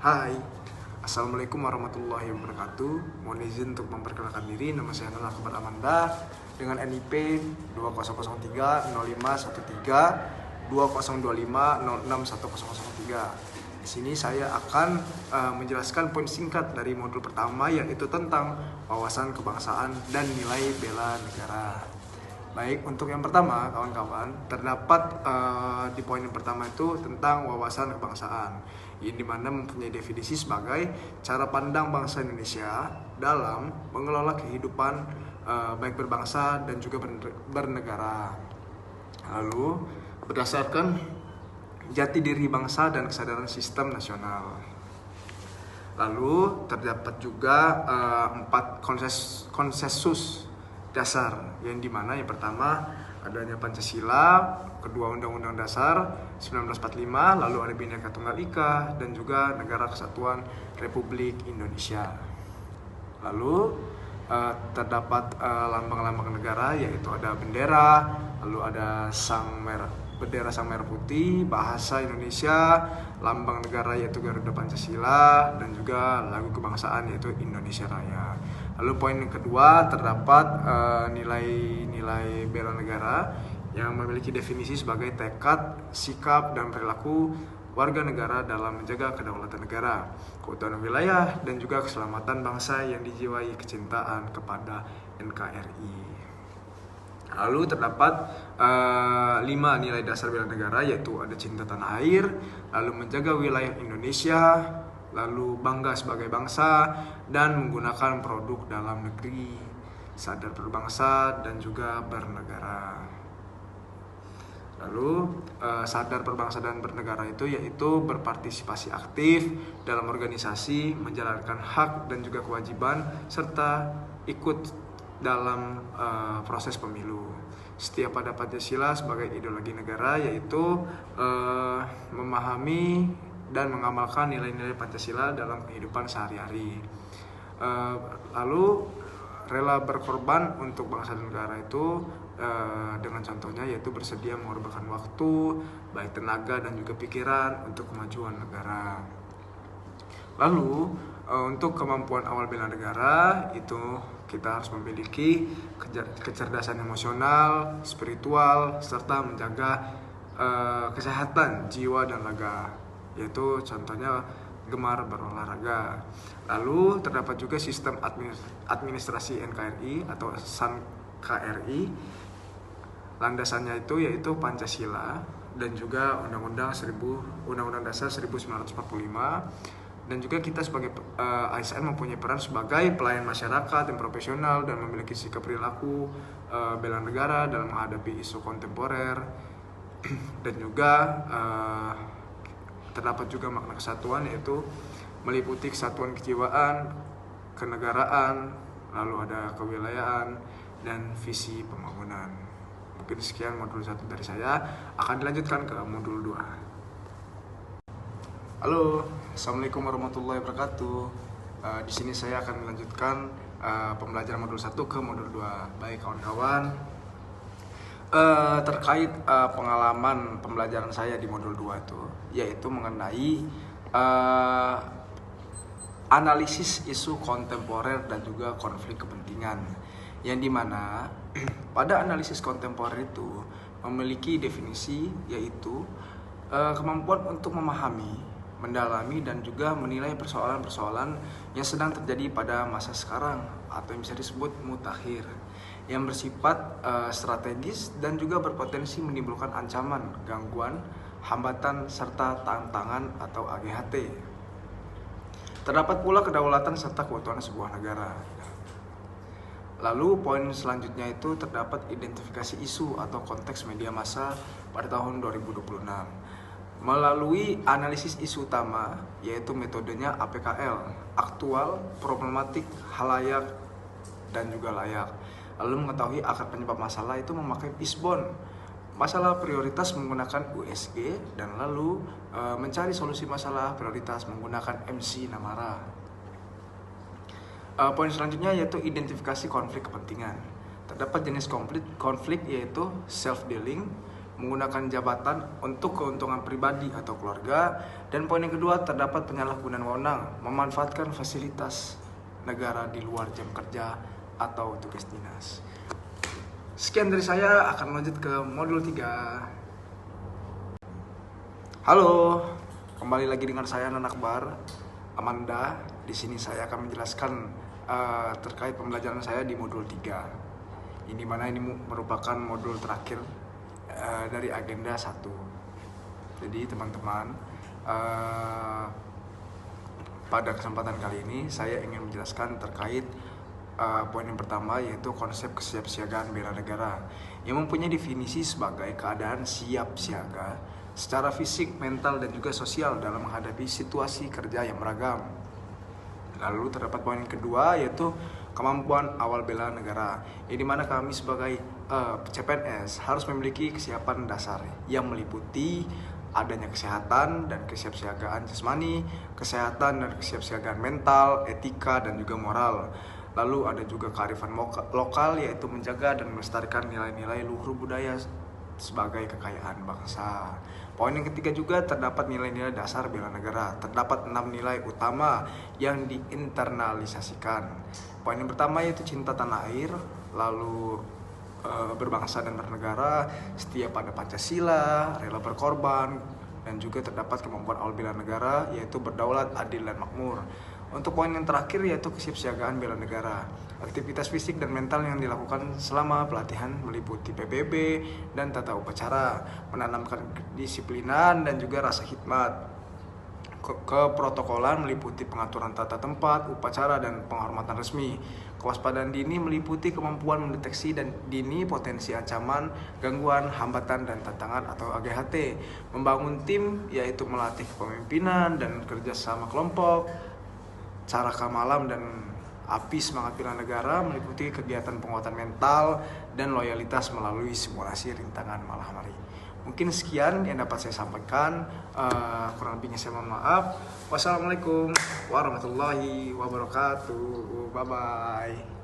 Hai, Assalamualaikum warahmatullahi wabarakatuh. Mohon izin untuk memperkenalkan diri. Nama saya Nurul Akbar Amanda dengan NIP 2003051513 2025061003. Di sini saya akan menjelaskan poin singkat dari modul pertama, yaitu tentang wawasan kebangsaan dan nilai bela negara. Baik, untuk yang pertama, kawan-kawan, terdapat di poin yang pertama itu tentang wawasan kebangsaan, yang dimana mempunyai definisi sebagai cara pandang bangsa Indonesia dalam mengelola kehidupan baik berbangsa dan juga bernegara. Lalu, berdasarkan jati diri bangsa dan kesadaran sistem nasional. Lalu, terdapat juga 4 konsensus dasar, yang dimana yang pertama adanya Pancasila, kedua Undang-Undang Dasar 1945, lalu ada Bhinneka Tunggal Ika, dan juga Negara Kesatuan Republik Indonesia. Lalu terdapat lambang-lambang negara, yaitu ada bendera, lalu ada bendera sang merah putih, bahasa Indonesia, lambang negara yaitu Garuda Pancasila, dan juga lagu kebangsaan yaitu Indonesia Raya. Lalu poin yang kedua, terdapat nilai-nilai bela negara yang memiliki definisi sebagai tekad, sikap, dan perilaku warga negara dalam menjaga kedaulatan negara, keutuhan wilayah, dan juga keselamatan bangsa yang dijiwai kecintaan kepada NKRI. Lalu terdapat 5 nilai dasar bela negara, yaitu ada cinta tanah air, lalu menjaga wilayah Indonesia, lalu bangga sebagai bangsa, dan menggunakan produk dalam negeri, sadar berbangsa, dan juga bernegara. Lalu sadar berbangsa dan bernegara itu yaitu berpartisipasi aktif dalam organisasi, menjalankan hak dan juga kewajiban, serta ikut dalam proses pemilu. Setiap pada Pancasila sebagai ideologi negara, yaitu memahami dan mengamalkan nilai-nilai Pancasila dalam kehidupan sehari-hari. Lalu rela berkorban untuk bangsa dan negara itu dengan contohnya yaitu bersedia mengorbankan waktu, baik tenaga dan juga pikiran untuk kemajuan negara. Lalu untuk kemampuan awal bela negara itu kita harus memiliki kecerdasan emosional, spiritual, serta menjaga kesehatan jiwa dan raga, yaitu contohnya gemar berolahraga. Lalu terdapat juga sistem administrasi NKRI atau SAN-KRI. Landasannya itu yaitu Pancasila dan juga Undang-Undang Dasar 1945. Dan juga kita sebagai ASN mempunyai peran sebagai pelayan masyarakat yang profesional dan memiliki sikap perilaku bela negara dalam menghadapi isu kontemporer. Dan juga terdapat juga makna kesatuan, yaitu meliputi kesatuan kejiwaan, kenegaraan, lalu ada kewilayahan, dan visi pembangunan. Mungkin sekian modul 1 dari saya, akan dilanjutkan ke modul 2. Halo, Assalamualaikum warahmatullahi wabarakatuh. Di sini saya akan melanjutkan pembelajaran modul 1 ke modul 2. Baik kawan-kawan, terkait pengalaman pembelajaran saya di modul 2 itu, yaitu mengenai analisis isu kontemporer dan juga konflik kepentingan, yang dimana pada analisis kontemporer itu memiliki definisi, yaitu kemampuan untuk memahami, mendalami, dan juga menilai persoalan-persoalan yang sedang terjadi pada masa sekarang atau yang bisa disebut mutakhir, yang bersifat strategis dan juga berpotensi menimbulkan ancaman, gangguan, hambatan, serta tantangan atau AGHT. Terdapat pula kedaulatan serta keutuhan sebuah negara. Lalu poin selanjutnya itu terdapat identifikasi isu atau konteks media massa pada tahun 2026 melalui analisis isu utama, yaitu metodenya APKL, aktual, problematik, halayak, dan juga layak. Lalu mengetahui akar penyebab masalah itu memakai PISBON, masalah prioritas menggunakan USG, dan lalu mencari solusi masalah prioritas menggunakan MC Namara. Poin selanjutnya yaitu identifikasi konflik kepentingan. Terdapat jenis konflik yaitu self-dealing, menggunakan jabatan untuk keuntungan pribadi atau keluarga. Dan poin yang kedua, terdapat penyalahgunaan wewenang, memanfaatkan fasilitas negara di luar jam kerja atau tugas dinas. Sekian dari saya, akan lanjut ke modul 3. Halo, kembali lagi dengan saya Nana Akbar Amanda. Di sini saya akan menjelaskan terkait pembelajaran saya di modul 3. Ini mana ini merupakan modul terakhir dari agenda 1. Jadi teman-teman, pada kesempatan kali ini saya ingin menjelaskan terkait poin yang pertama, yaitu konsep kesiapsiagaan bela negara yang mempunyai definisi sebagai keadaan siap siaga secara fisik, mental, dan juga sosial dalam menghadapi situasi kerja yang beragam. Lalu terdapat poin yang kedua, yaitu kemampuan awal bela negara, yang dimana kami sebagai CPNS harus memiliki kesiapan dasar yang meliputi adanya kesehatan dan kesiapsiagaan jasmani, kesehatan dan kesiapsiagaan mental, etika, dan juga moral. Lalu ada juga kearifan lokal, yaitu menjaga dan melestarikan nilai-nilai luhur budaya sebagai kekayaan bangsa. Poin yang ketiga juga terdapat nilai-nilai dasar bela negara. Terdapat 6 nilai utama yang diinternalisasikan. Poin yang pertama yaitu cinta tanah air, lalu berbangsa dan bernegara, setia pada Pancasila, rela berkorban, dan juga terdapat kemampuan awal bela negara, yaitu berdaulat, adil, dan makmur. Untuk poin yang terakhir yaitu kesiapsiagaan bela negara. Aktivitas fisik dan mental yang dilakukan selama pelatihan meliputi PBB dan tata upacara, menanamkan kedisiplinan dan juga rasa khidmat. Keprotokolan meliputi pengaturan tata tempat, upacara, dan penghormatan resmi. Kewaspadaan dini meliputi kemampuan mendeteksi dan dini potensi ancaman, gangguan, hambatan, dan tantangan atau AGHT. Membangun tim yaitu melatih kepemimpinan dan kerjasama kelompok. Cara malam dan api semangat bela negara meliputi kegiatan penguatan mental dan loyalitas melalui simulasi rintangan malam hari. Mungkin sekian yang dapat saya sampaikan. Kurang lebihnya saya mohon maaf. Wassalamualaikum warahmatullahi wabarakatuh. Bye bye.